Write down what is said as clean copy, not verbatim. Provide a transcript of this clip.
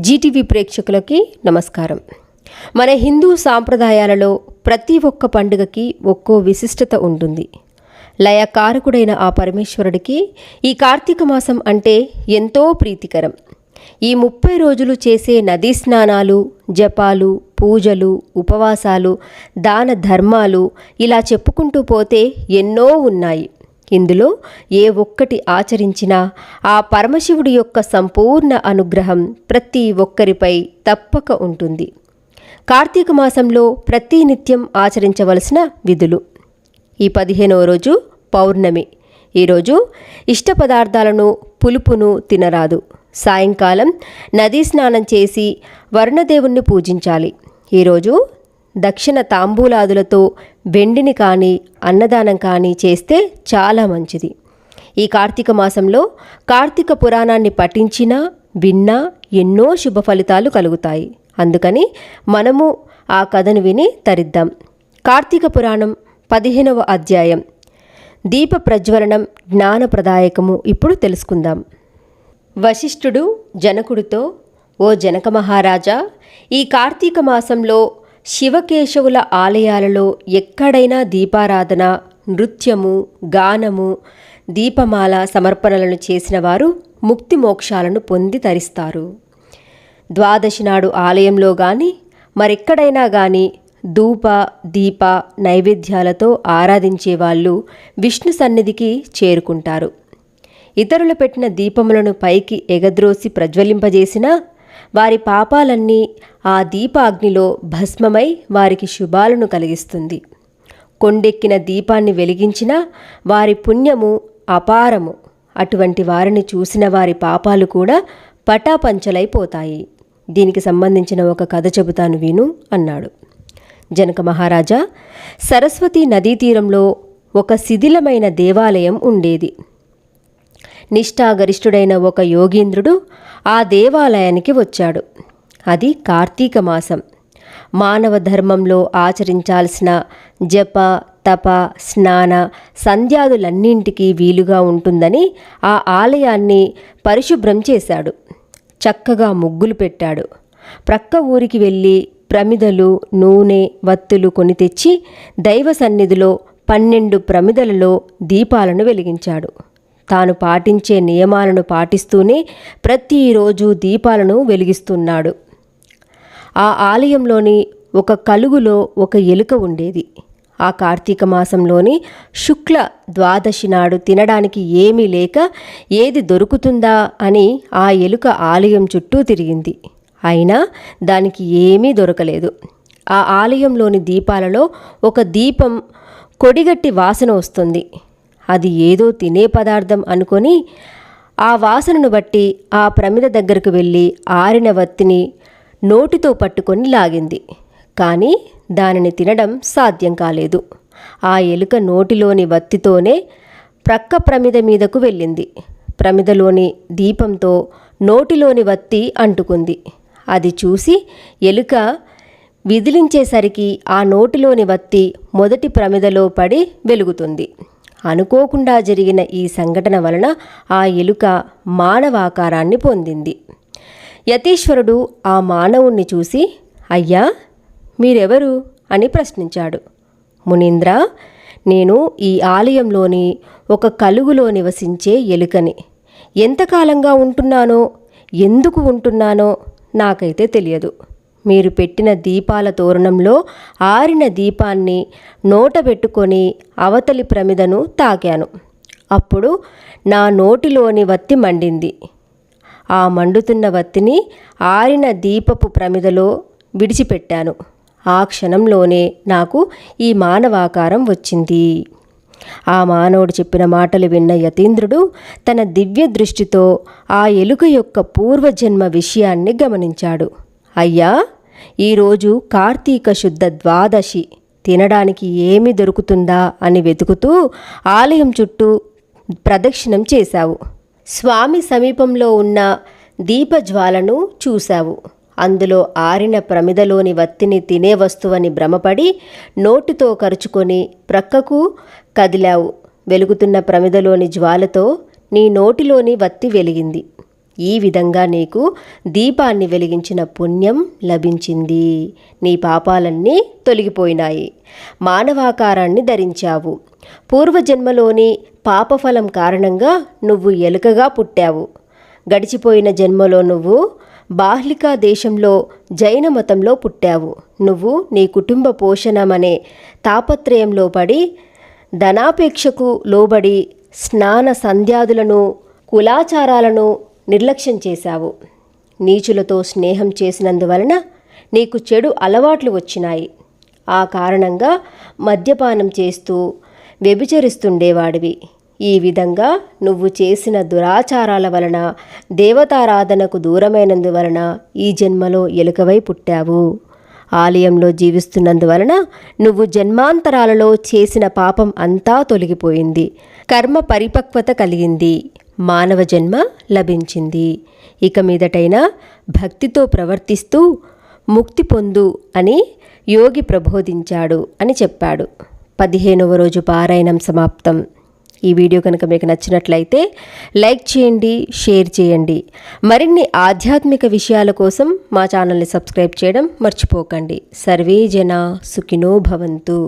Zee TV ప్రేక్షకులకి నమస్కారం. మన హిందూ సాంప్రదాయాలలో ప్రతి ఒక్క పండుగకి ఒక్కో విశిష్టత ఉంటుంది. లయకారకుడైన ఆ పరమేశ్వరుడికి ఈ కార్తీక మాసం అంటే ఎంతో ప్రీతికరం. ఈ 30 రోజులు చేసే నదీ స్నానాలు, జపాలు, పూజలు, ఉపవాసాలు, దాన ధర్మాలు ఇలా చెప్పుకుంటూ పోతే ఎన్నో ఉన్నాయి. ఇందులో ఏ ఒక్కటి ఆచరించినా ఆ పరమశివుడి యొక్క సంపూర్ణ అనుగ్రహం ప్రతి ఒక్కరిపై తప్పక ఉంటుంది. కార్తీక మాసంలో ప్రతినిత్యం ఆచరించవలసిన విధులు. ఈ 15వ రోజు పౌర్ణమి. ఈరోజు ఇష్ట పదార్థాలను, పులుపును తినరాదు. సాయంకాలం నదీ స్నానం చేసి వరుణదేవుణ్ణి పూజించాలి. ఈరోజు దక్షిణ తాంబూలాదులతో వెండిని కానీ అన్నదానం కానీ చేస్తే చాలా మంచిది. ఈ కార్తీక మాసంలో కార్తీక పురాణాన్ని పఠించినా విన్నా ఎన్నో శుభ ఫలితాలు కలుగుతాయి. అందుకని మనము ఆ కథను విని తరిద్దాం. కార్తీక పురాణం 15వ అధ్యాయం దీప ప్రజ్వలనం జ్ఞానప్రదాయకము ఇప్పుడు తెలుసుకుందాం. వశిష్ఠుడు జనకుడితో, ఓ జనక మహారాజా, ఈ కార్తీక మాసంలో శివకేశవుల ఆలయాలలో ఎక్కడైనా దీపారాధన, నృత్యము, గానము, దీపమాల సమర్పణలను చేసిన వారు ముక్తి మోక్షాలను పొంది తరిస్తారు. ద్వాదశి నాడు ఆలయంలో గాని మరెక్కడైనా గాని ధూప దీప నైవేద్యాలతో ఆరాధించే వాళ్ళు విష్ణు సన్నిధికి చేరుకుంటారు. ఇతరులు పెట్టిన దీపములను పైకి ఎగద్రోసి ప్రజ్వలింపజేసినా వారి పాపాలన్నీ ఆ దీపాగ్నిలో భస్మమై వారికి శుభాలను కలిగిస్తుంది. కొండెక్కిన దీపాన్ని వెలిగించినా వారి పుణ్యము అపారము. అటువంటి వారిని చూసిన వారి పాపాలు కూడా పటాపంచలైపోతాయి. దీనికి సంబంధించిన ఒక కథ చెబుతాను విను అన్నాడు. జనక మహారాజా, సరస్వతీ నదీ తీరంలో ఒక శిథిలమైన దేవాలయం ఉండేది. నిష్ఠాగరిష్ఠుడైన ఒక యోగీంద్రుడు ఆ దేవాలయానికి వచ్చాడు. అది కార్తీక మాసం. మానవ ధర్మంలో ఆచరించాల్సిన జప, తప, స్నాన, సంధ్యాదులన్నింటికీ వీలుగా ఉంటుందని ఆ ఆలయాన్ని పరిశుభ్రం చేశాడు. చక్కగా ముగ్గులు పెట్టాడు. ప్రక్క ఊరికి వెళ్ళి ప్రమిదలు, నూనె, వత్తులు కొని తెచ్చి దైవ సన్నిధిలో 12 ప్రమిదలలో దీపాలను వెలిగించాడు. తాను పాటించే నియమాలను పాటిస్తూనే ప్రతిరోజు దీపాలను వెలిగిస్తున్నాడు. ఆ ఆలయంలోని ఒక కలుగులో ఒక ఎలుక ఉండేది. ఆ కార్తీక మాసంలోని శుక్ల ద్వాదశి నాడు తినడానికి ఏమీ లేక ఏది దొరుకుతుందా అని ఆ ఎలుక ఆలయం చుట్టూ తిరిగింది. అయినా దానికి ఏమీ దొరకలేదు. ఆ ఆలయంలోని దీపాలలో ఒక దీపం కొడిగట్టి వాసన వస్తుంది. అది ఏదో తినే పదార్థం అనుకొని ఆ వాసనను బట్టి ఆ ప్రమిద దగ్గరకు వెళ్ళి ఆరిన వత్తిని నోటితో పట్టుకొని లాగింది. కానీ దానిని తినడం సాధ్యం కాలేదు. ఆ ఎలుక నోటిలోని వత్తితోనే ప్రక్క ప్రమిద మీదకు వెళ్ళింది. ప్రమిదలోని దీపంతో నోటిలోని వత్తి అంటుకుంది. అది చూసి ఎలుక విదిలించేసరికి ఆ నోటిలోని వత్తి మొదటి ప్రమిదలో పడి వెలుగుతుంది. అనుకోకుండా జరిగిన ఈ సంఘటన వలన ఆ ఎలుక మానవాకారాన్ని పొందింది. యతీశ్వరుడు ఆ మానవుణ్ణి చూసి, అయ్యా, మీరెవరు అని ప్రశ్నించాడు. మునీంద్ర, నేను ఈ ఆలయంలోని ఒక కలుగులో నివసించే ఎలుకని. ఎంతకాలంగా ఉంటున్నానో, ఎందుకు ఉంటున్నానో నాకైతే తెలియదు. మీరు పెట్టిన దీపాల తోరణంలో ఆరిన దీపాన్ని నోట పెట్టుకొని అవతలి ప్రమిదను తాకాను. అప్పుడు నా నోటిలోని వత్తి మండింది. ఆ మండుతున్న వత్తిని ఆరిన దీపపు ప్రమిదలో విడిచిపెట్టాను. ఆ క్షణంలోనే నాకు ఈ మానవాకారం వచ్చింది. ఆ మానవుడు చెప్పిన మాటలు విన్న యతీంద్రుడు తన దివ్య దృష్టితో ఆ ఎలుక యొక్క పూర్వజన్మ విషయాన్ని గమనించాడు. అయ్యా, ఈరోజు కార్తీక శుద్ధ ద్వాదశి, తినడానికి ఏమి దొరుకుతుందా అని వెతుకుతూ ఆలయం చుట్టూ ప్రదక్షిణం చేశావు. స్వామి సమీపంలో ఉన్న దీపజ్వాలను చూశావు. అందులో ఆరిన ప్రమిదలోని వత్తిని తినే వస్తువని భ్రమపడి నోటితో కరుచుకొని ప్రక్కకు కదిలావు. వెలుగుతున్న ప్రమిదలోని జ్వాలతో నీ నోటిలోని వత్తి వెలిగింది. ఈ విధంగా నీకు దీపాన్ని వెలిగించిన పుణ్యం లభించింది. నీ పాపాలన్నీ తొలగిపోయినాయి. మానవాకారాన్ని ధరించావు. పూర్వజన్మలోని పాపఫలం కారణంగా నువ్వు ఎలుకగా పుట్టావు. గడిచిపోయిన జన్మలో నువ్వు బాహ్లికా దేశంలో జైన మతంలో పుట్టావు. నువ్వు నీ కుటుంబ పోషణమనే తాపత్రయంలో పడి ధనాపేక్షకు లోబడి స్నాన సంధ్యాదులను కులాచారాలను నిర్లక్ష్యం చేశావు. నీచులతో స్నేహం చేసినందువలన నీకు చెడు అలవాట్లు వచ్చినాయి. ఆ కారణంగా మద్యపానం చేస్తూ వ్యభిచరిస్తుండేవాడివి. ఈ విధంగా నువ్వు చేసిన దురాచారాల వలన దేవతారాధనకు దూరమైనందువలన ఈ జన్మలో ఎలుకవై పుట్టావు. ఆలయంలో జీవిస్తున్నందువలన నువ్వు జన్మాంతరాలలో చేసిన పాపం అంతా తొలగిపోయింది. కర్మ పరిపక్వత కలిగింది. మానవ జన్మ లభించింది. ఇక మీదటైనా భక్తితో ప్రవర్తిస్తూ ముక్తి పొందు అని యోగి ప్రబోధించాడు అని చెప్పాడు. 15వ రోజు పారాయణం సమాప్తం. ఈ వీడియో కనుక మీకు నచ్చినట్లయితే లైక్ చేయండి, షేర్ చేయండి. మరిన్ని ఆధ్యాత్మిక విషయాల కోసం మా ఛానల్ని సబ్స్క్రైబ్ చేయడం మర్చిపోకండి. సర్వే జన సుఖినో భవంతు.